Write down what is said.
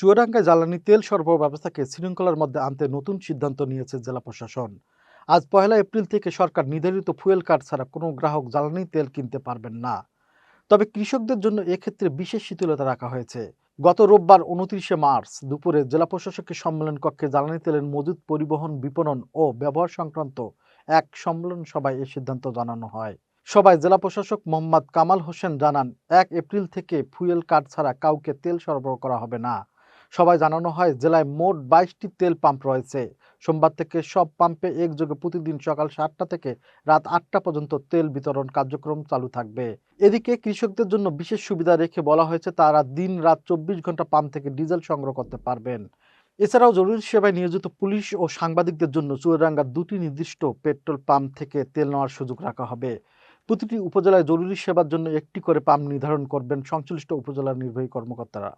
চুয়াডাঙ্গায় জ্বালানি তেল সরবরাহ ব্যবস্থাকে শৃঙ্খলার মধ্যে আনতে নতুন সিদ্ধান্ত নিয়েছে জেলা প্রশাসন। আজ ১লা এপ্রিল থেকে সরকার নির্ধারিত ফুয়েল কার্ড ছাড়া কোনো গ্রাহক জ্বালানি তেল কিনতে পারবেন না। তবে কৃষকদের জন্য এক্ষেত্রে বিশেষ শিথিলতা রাখা হয়েছে। গত রোববার ২৯শে মার্চ দুপুরে জেলা প্রশাসকের সম্মেলন কক্ষে জ্বালানি তেলের মজুত, পরিবহন, বিপণন ও ব্যবহার সংক্রান্ত এক সম্মেলন সভায় এই সিদ্ধান্ত জানানো হয়। সভায় জেলা প্রশাসক মোহাম্মদ কামাল হোসেন জানান, ১ এপ্রিল থেকে ফুয়েল কার্ড ছাড়া কাউকে তেল সরবরাহ করা হবে না। সবাই জানানো হয়, জেলায় মোট ২২টি তেল পাম্প রয়েছে। সোমবার থেকে সব পাম্পে একযোগে প্রতিদিন সকাল ৭টা থেকে রাত ৮টা পর্যন্ত তেল বিতরণ কার্যক্রম চালু থাকবে। এদিকে কৃষকদের জন্য বিশেষ সুবিধা রেখে বলা হয়েছে, তারা দিন রাত ২৪ ঘন্টা পাম্প থেকে ডিজেল সংগ্রহ করতে পারবেন। এছাড়াও জরুরি সেবায় নিয়োজিত পুলিশ ও সাংবাদিকদের জন্য চুয়াডাঙ্গার ২টি নির্দিষ্ট পেট্রোল পাম্প থেকে তেল নেওয়ার সুযোগ রাখা হবে। প্রতিটি উপজেলায় জরুরি সেবার জন্য একটি করে পাম্প নির্ধারণ করবেন সংশ্লিষ্ট উপজেলার নির্বাহী কর্মকর্তারা।